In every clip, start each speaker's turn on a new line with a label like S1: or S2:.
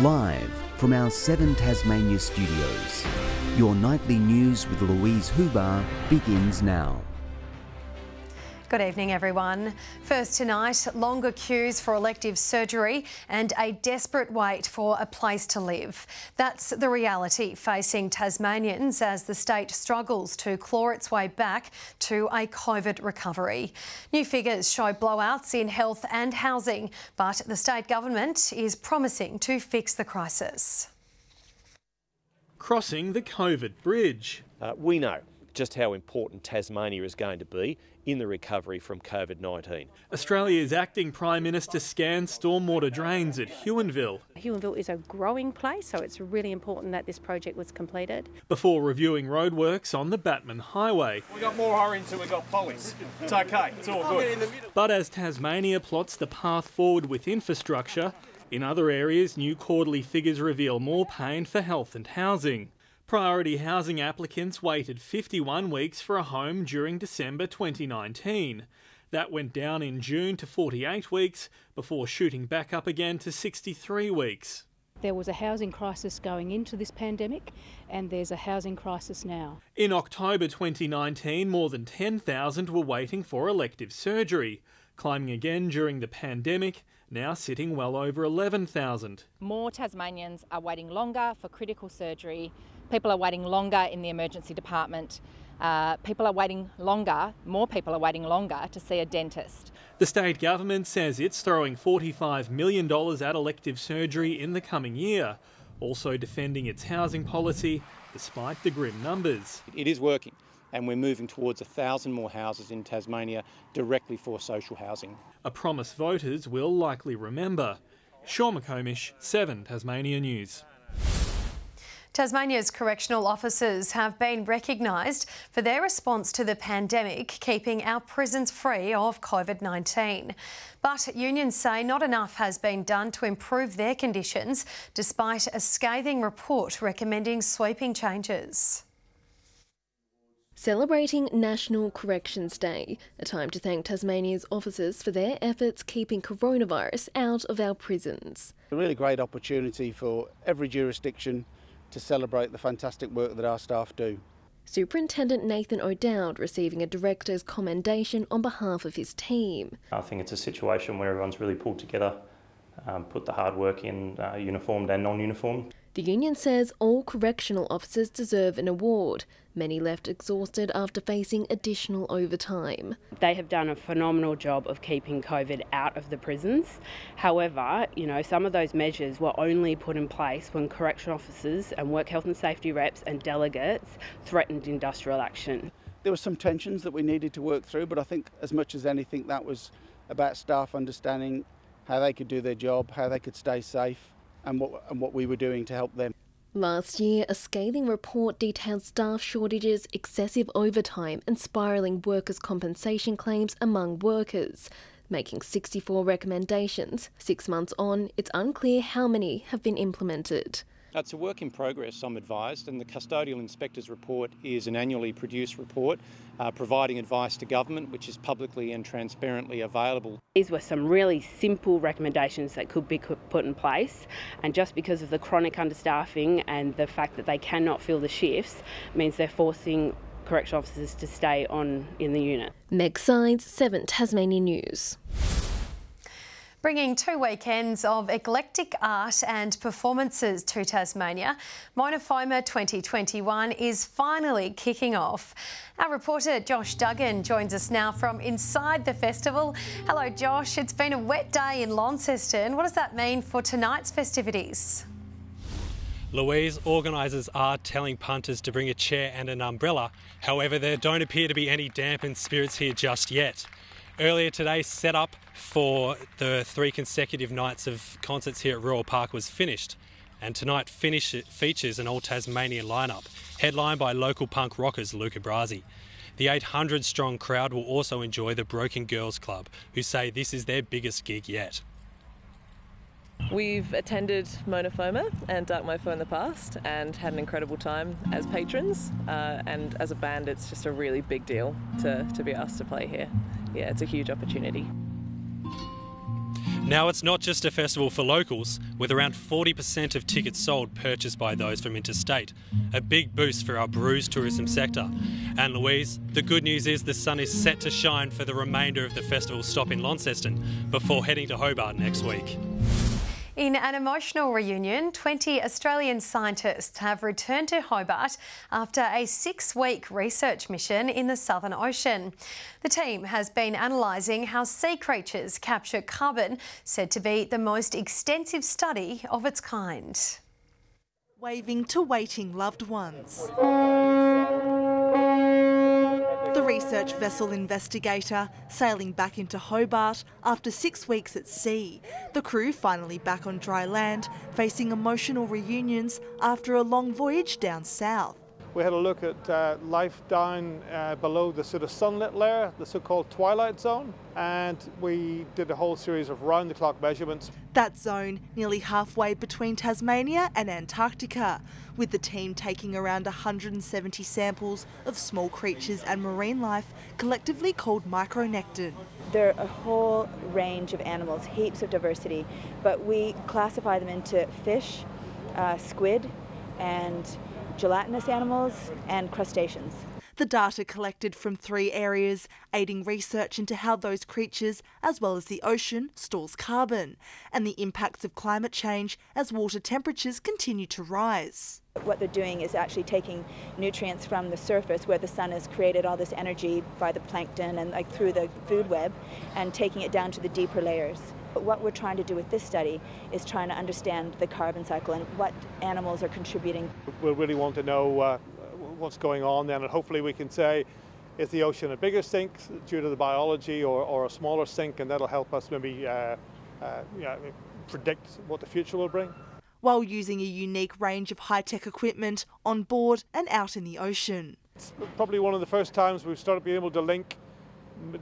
S1: Live from our 7 Tasmania studios, your nightly news with Louise Hobart begins now.
S2: Good evening, everyone. First tonight, longer queues for elective surgery and a desperate wait for a place to live. That's the reality facing Tasmanians as the state struggles to claw its way back to a COVID recovery. New figures show blowouts in health and housing, but the state government is promising to fix the crisis.
S3: Crossing the COVID bridge.
S4: We know just how important Tasmania is going to be in the recovery from COVID-19.
S3: Australia's acting Prime Minister scans stormwater drains at Huonville.
S5: Huonville is a growing place, so it's really important that this project was completed.
S3: Before reviewing roadworks on the Batman Highway.
S6: We got more orange than we got police. It's okay, it's all good.
S3: But as Tasmania plots the path forward with infrastructure, in other areas new quarterly figures reveal more pain for health and housing. Priority housing applicants waited 51 weeks for a home during December 2019. That went down in June to 48 weeks before shooting back up again to 63 weeks.
S5: There was a housing crisis going into this pandemic, and there's a housing crisis now.
S3: In October 2019, more than 10,000 were waiting for elective surgery, climbing again during the pandemic, now sitting well over 11,000.
S7: More Tasmanians are waiting longer for critical surgery. People are waiting longer in the emergency department. More people are waiting longer to see a dentist.
S3: The state government says it's throwing $45 million at elective surgery in the coming year, also defending its housing policy despite the grim numbers.
S8: It is working, and we're moving towards 1,000 more houses in Tasmania directly for social housing.
S3: A promise voters will likely remember. Sean McComish, 7 Tasmania News.
S2: Tasmania's correctional officers have been recognised for their response to the pandemic, keeping our prisons free of COVID-19. But unions say not enough has been done to improve their conditions, despite a scathing report recommending sweeping changes.
S9: Celebrating National Corrections Day, a time to thank Tasmania's officers for their efforts keeping coronavirus out of our prisons.
S10: A really great opportunity for every jurisdiction to celebrate the fantastic work that our staff do.
S9: Superintendent Nathan O'Dowd receiving a director's commendation on behalf of his team.
S11: I think it's a situation where everyone's really pulled together, put the hard work in, uniformed and non-uniformed.
S9: The union says all correctional officers deserve an award. Many left exhausted after facing additional overtime.
S12: They have done a phenomenal job of keeping COVID out of the prisons. However, some of those measures were only put in place when correctional officers and work health and safety reps and delegates threatened industrial action.
S10: There were some tensions that we needed to work through, but I think as much as anything that was about staff understanding how they could do their job, how they could stay safe, and what we were doing to help them.
S9: Last year, a scathing report detailed staff shortages, excessive overtime and spiralling workers' compensation claims among workers, making 64 recommendations. 6 months on, it's unclear how many have been implemented.
S8: It's a work in progress, I'm advised, and the Custodial Inspector's report is an annually produced report providing advice to government, which is publicly and transparently available.
S12: These were some really simple recommendations that could be put in place, and just because of the chronic understaffing and the fact that they cannot fill the shifts means they're forcing correctional officers to stay on in the unit.
S9: Meg Sides, 7 Tasmania News.
S2: Bringing 2 weekends of eclectic art and performances to Tasmania, Foma 2021 is finally kicking off. Our reporter Josh Duggan joins us now from inside the festival. Hello Josh, it's been a wet day in Launceston. What does that mean for tonight's festivities?
S13: Louise, organisers are telling punters to bring a chair and an umbrella. However, there don't appear to be any dampened spirits here just yet. Earlier today, set up for the 3 consecutive nights of concerts here at Royal Park was finished, and tonight features an all-Tasmanian lineup, headlined by local punk rockers Luca Brasi. The 800-strong crowd will also enjoy the Broken Girls Club, who say this is their biggest gig yet.
S14: We've attended Foma and Dark Mofo in the past and had an incredible time as patrons, and as a band it's just a really big deal to be asked to play here. Yeah, it's a huge opportunity.
S13: Now, it's not just a festival for locals, with around 40% of tickets sold purchased by those from interstate. A big boost for our Bruce tourism sector. And Louise, the good news is the sun is set to shine for the remainder of the festival's stop in Launceston before heading to Hobart next week.
S2: In an emotional reunion, 20 Australian scientists have returned to Hobart after a 6-week research mission in the Southern Ocean. The team has been analysing how sea creatures capture carbon, said to be the most extensive study of its kind.
S15: Waving to waiting loved ones. The research vessel Investigator sailing back into Hobart after 6 weeks at sea. The crew finally back on dry land, facing emotional reunions after a long voyage down south.
S16: We had a look at life down below the sort of sunlit layer, the so-called twilight zone, and we did a whole series of round-the-clock measurements.
S15: That zone nearly halfway between Tasmania and Antarctica, with the team taking around 170 samples of small creatures and marine life, collectively called micronectin.
S17: There are a whole range of animals, heaps of diversity, but we classify them into fish, squid, and gelatinous animals and crustaceans.
S15: The data collected from 3 areas, aiding research into how those creatures, as well as the ocean, stores carbon, and the impacts of climate change as water temperatures continue to rise.
S17: What they're doing is actually taking nutrients from the surface where the sun has created all this energy by the plankton and through the food web, and taking it down to the deeper layers. What we're trying to do with this study is trying to understand the carbon cycle and what animals are contributing.
S16: We really want to know what's going on then, and hopefully we can say, is the ocean a bigger sink due to the biology or a smaller sink, and that'll help us maybe predict what the future will bring.
S15: While using a unique range of high-tech equipment on board and out in the ocean.
S16: It's probably one of the first times we've started being able to link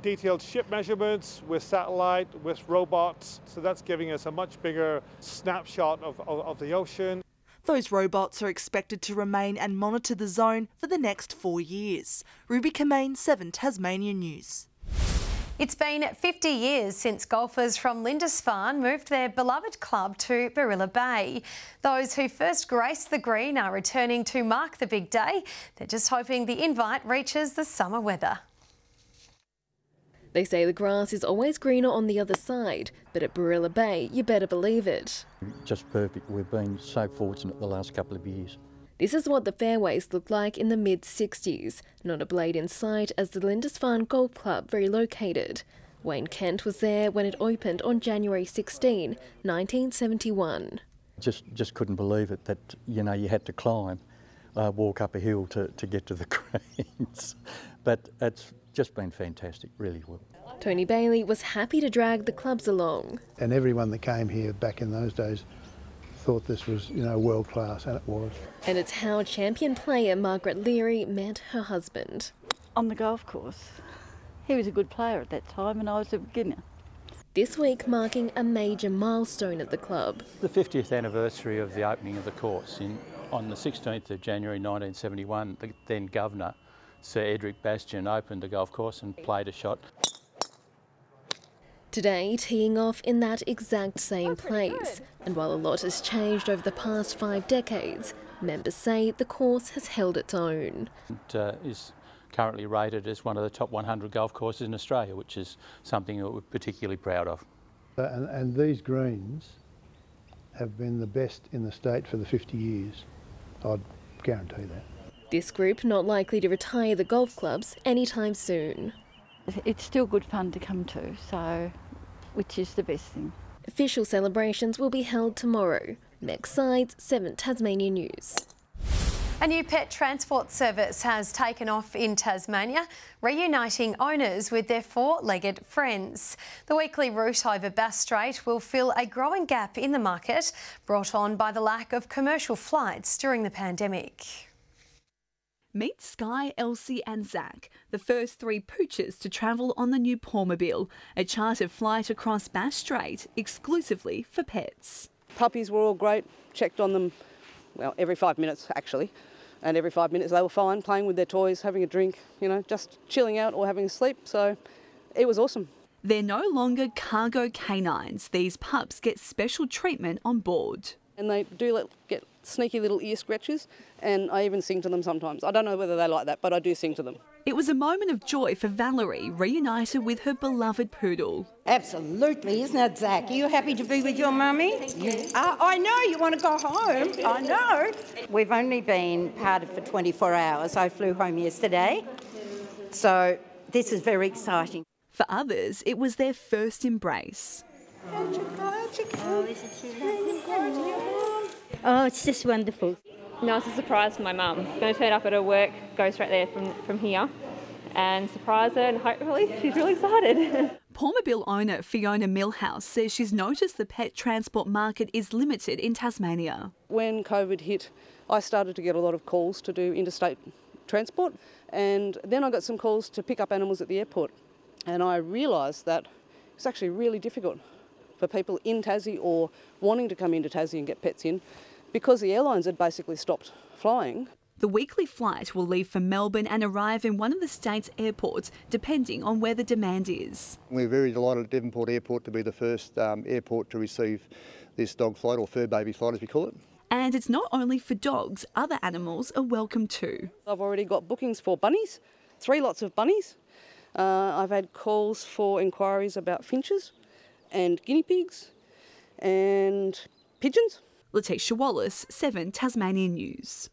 S16: detailed ship measurements with satellite, with robots, so that's giving us a much bigger snapshot of the ocean.
S15: Those robots are expected to remain and monitor the zone for the next 4 years. Ruby Kamane, 7 Tasmanian News.
S2: It's been 50 years since golfers from Lindisfarne moved their beloved club to Barilla Bay. Those who first graced the green are returning to mark the big day. They're just hoping the invite reaches the summer weather.
S9: They say the grass is always greener on the other side, but at Barilla Bay, you better believe it.
S18: Just perfect. We've been so fortunate the last couple of years.
S9: This is what the fairways looked like in the mid-60s. Not a blade in sight as the Lindisfarne Golf Club relocated. Wayne Kent was there when it opened on January 16, 1971.
S18: Just couldn't believe it that, you had to climb, walk up a hill to get to the greens. But it's just been fantastic, really well.
S9: Tony Bailey was happy to drag the clubs along.
S19: And everyone that came here back in those days thought this was, world class, and it was.
S9: And it's how champion player Margaret Leary met her husband.
S20: On the golf course. He was a good player at that time and I was a beginner.
S9: This week marking a major milestone at the club.
S11: The 50th anniversary of the opening of the course. On the 16th of January 1971, the then Governor, Sir Edric Bastian, opened the golf course and played a shot.
S9: Today, teeing off in that exact same place. And while a lot has changed over the past 5 decades, members say the course has held its own.
S11: It is currently rated as one of the top 100 golf courses in Australia, which is something that we're particularly proud of.
S19: And these greens have been the best in the state for the 50 years. I'd guarantee that.
S9: This group not likely to retire the golf clubs anytime soon.
S20: It's still good fun to come to, which is the best thing.
S9: Official celebrations will be held tomorrow. Meg Sides, 7 Tasmanian News.
S2: A new pet transport service has taken off in Tasmania, reuniting owners with their 4-legged friends. The weekly route over Bass Strait will fill a growing gap in the market, brought on by the lack of commercial flights during the pandemic.
S21: Meet Sky, Elsie and Zach, the first 3 pooches to travel on the new Pawmobile, a chartered flight across Bass Strait exclusively for pets.
S22: Puppies were all great, checked on them, every 5 minutes actually, and every 5 minutes they were fine, playing with their toys, having a drink, just chilling out or having a sleep, so it was awesome.
S21: They're no longer cargo canines. These pups get special treatment on board.
S22: And they do get sneaky little ear scratches, and I even sing to them sometimes. I don't know whether they like that, but I do sing to them.
S21: It was a moment of joy for Valerie, reunited with her beloved poodle.
S1: Absolutely, isn't it, Zach? Are you happy to be with your mummy? Yes. I know you want to go home. I know. We've only been parted for 24 hours. I flew home yesterday, so this is very exciting.
S21: For others, it was their first embrace.
S4: Oh, it's just wonderful.
S23: No, it's a surprise for my mum. I'm going to turn up at her work, go straight there from here and surprise her, and hopefully she's really excited.
S21: Pormobile owner Fiona Millhouse says she's noticed the pet transport market is limited in Tasmania.
S22: When COVID hit, I started to get a lot of calls to do interstate transport, and then I got some calls to pick up animals at the airport. And I realised that it's actually really difficult for people in Tassie or wanting to come into Tassie and get pets in, because the airlines had basically stopped flying.
S21: The weekly flight will leave for Melbourne and arrive in one of the state's airports, depending on where the demand is.
S24: We're very delighted at Devonport Airport to be the first airport to receive this dog flight, or fur baby flight as we call it.
S21: And it's not only for dogs, other animals are welcome too.
S22: I've already got bookings for bunnies, 3 lots of bunnies. I've had calls for inquiries about finches and guinea pigs and pigeons.
S21: Letitia Wallace, 7 Tasmanian News.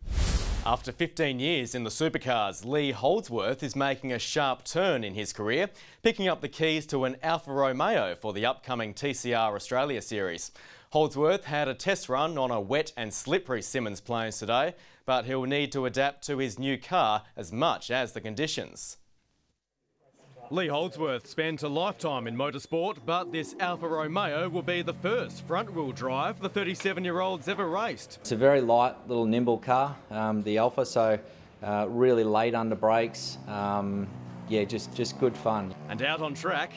S25: After 15 years in the supercars, Lee Holdsworth is making a sharp turn in his career, picking up the keys to an Alfa Romeo for the upcoming TCR Australia Series. Holdsworth had a test run on a wet and slippery Simmons Plains today, but he'll need to adapt to his new car as much as the conditions. Lee Holdsworth spent a lifetime in motorsport, but this Alfa Romeo will be the first front-wheel drive the 37-year-old's ever raced.
S26: It's a very light, little nimble car, the Alfa, so really late under brakes. Yeah, just good fun.
S25: And out on track,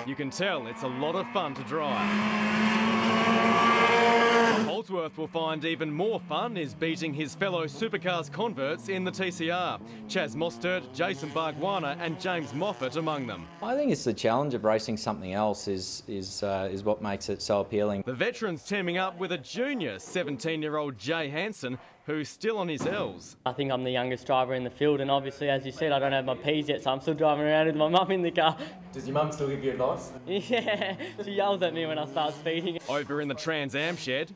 S25: you can tell it's a lot of fun to drive. Holdsworth will find even more fun is beating his fellow supercars converts in the TCR. Chaz Mostert, Jason Bargwana and James Moffat among them.
S26: I think it's the challenge of racing something else is what makes it so appealing.
S25: The veteran's teaming up with a junior 17-year-old Jay Hansen, who's still on his L's.
S27: I think I'm the youngest driver in the field, and obviously, as you said, I don't have my P's yet, so I'm still driving around with my mum in the car.
S25: Does your mum still give you advice?
S27: Yeah, she yells at me when I start speeding.
S25: Over in the Trans Am shed,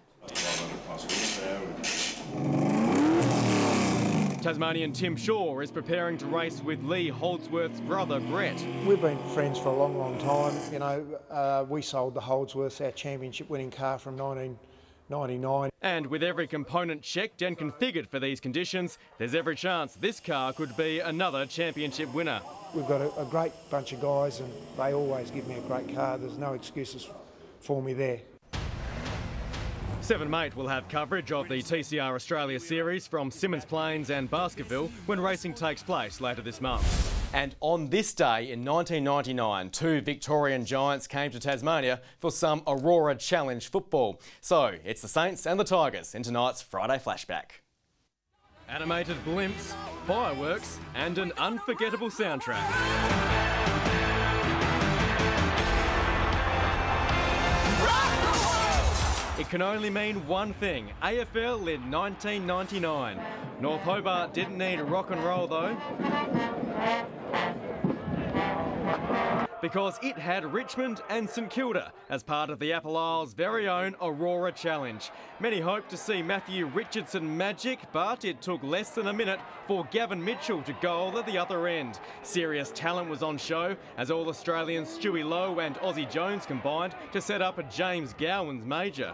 S25: Tasmanian Tim Shaw is preparing to race with Lee Holdsworth's brother Brett.
S28: We've been friends for a long, long time. You know, we sold the Holdsworths our championship-winning car from 1999.
S25: And with every component checked and configured for these conditions, there's every chance this car could be another championship winner.
S28: We've got a great bunch of guys, and they always give me a great car. There's no excuses for me there.
S25: 7 Mate will have coverage of the TCR Australia Series from Simmons Plains and Baskerville when racing takes place later this month. And on this day in 1999, 2 Victorian giants came to Tasmania for some Aurora Challenge football. So it's the Saints and the Tigers in tonight's Friday Flashback. Animated blimps, fireworks and an unforgettable soundtrack. It can only mean one thing, AFL in 1999. North Hobart didn't need rock and roll though, because it had Richmond and St Kilda as part of the Apple Isle's very own Aurora Challenge. Many hoped to see Matthew Richardson magic, but it took less than a minute for Gavin Mitchell to goal at the other end. Serious talent was on show as all Australians Stewie Lowe and Aussie Jones combined to set up a James Gowans major.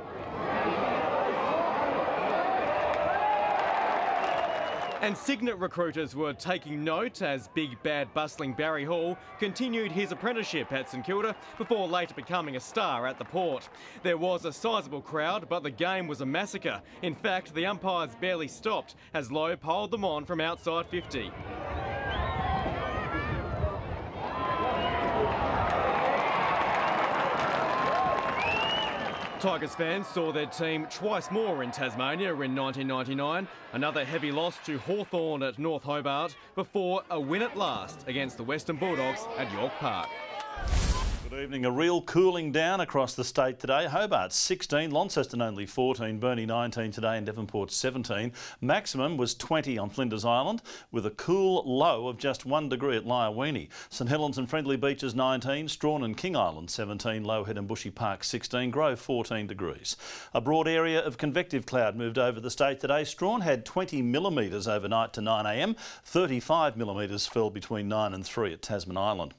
S25: And Signet recruiters were taking note as big bad bustling Barry Hall continued his apprenticeship at St Kilda before later becoming a star at the Port. There was a sizable crowd, but the game was a massacre. In fact, the umpires barely stopped as Lowe poled them on from outside 50. Tigers fans saw their team twice more in Tasmania in 1999, another heavy loss to Hawthorn at North Hobart, before a win at last against the Western Bulldogs at York Park.
S3: Good evening. A real cooling down across the state today. Hobart 16, Launceston only 14, Burnie 19 today and Devonport 17. Maximum was 20 on Flinders Island with a cool low of just 1 degree at Lyawini. St Helens and Friendly Beaches 19, Strawn and King Island 17, Lowhead and Bushy Park 16, Grove 14 degrees. A broad area of convective cloud moved over the state today. Strawn had 20 millimetres overnight to 9 a.m, 35 millimetres fell between 9 and 3 at Tasman Island.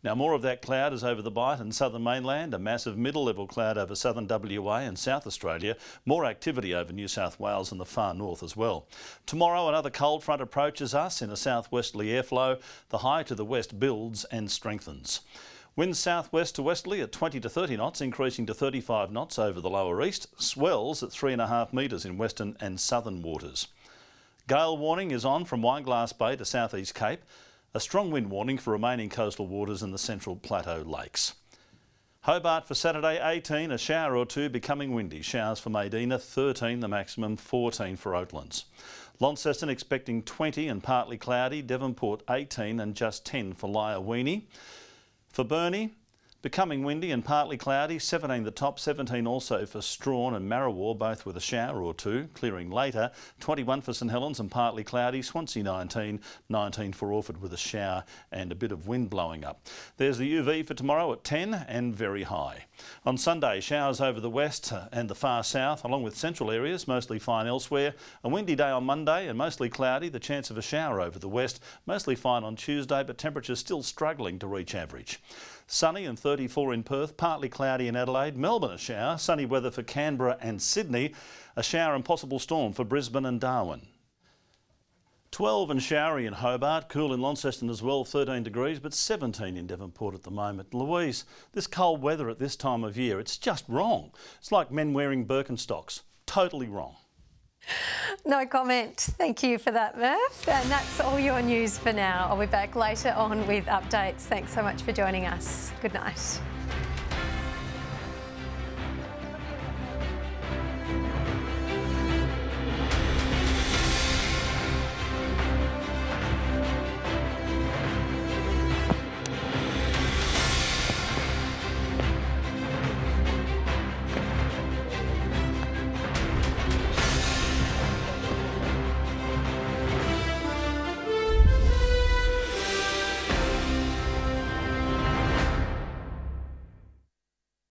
S3: Now more of that cloud is over the Bight and southern mainland, a massive middle-level cloud over southern WA and South Australia, more activity over New South Wales and the far north as well. Tomorrow another cold front approaches us in a southwesterly airflow. The high to the west builds and strengthens. Winds southwest to westerly at 20 to 30 knots, increasing to 35 knots over the lower east. Swells at 3.5 metres in western and southern waters. Gale warning is on from Wineglass Bay to South East Cape. A strong wind warning for remaining coastal waters in the central plateau lakes. Hobart for Saturday 18, a shower or two becoming windy. Showers for Maydena 13, the maximum 14 for Oatlands. Launceston expecting 20 and partly cloudy. Devonport 18 and just 10 for Lyawini. For Burnie, becoming windy and partly cloudy, 17 the top, 17 also for Strawn and Marrawar, both with a shower or two, clearing later. 21 for St Helens and partly cloudy, Swansea 19, 19 for Orford with a shower and a bit of wind blowing up. There's the UV for tomorrow at 10 and very high. On Sunday, showers over the west and the far south, along with central areas, mostly fine elsewhere. A windy day on Monday and mostly cloudy, the chance of a shower over the west, mostly fine on Tuesday, but temperatures still struggling to reach average. Sunny and 34 in Perth, partly cloudy in Adelaide. Melbourne a shower, sunny weather for Canberra and Sydney. A shower and possible storm for Brisbane and Darwin. 12 and showery in Hobart, cool in Launceston as well, 13 degrees, but 17 in Devonport at the moment. Louise, this cold weather at this time of year, it's just wrong. It's like men wearing Birkenstocks. Totally wrong.
S2: No comment. Thank you for that, Murph. And that's all your news for now. I'll be back later on with updates. Thanks so much for joining us. Good night.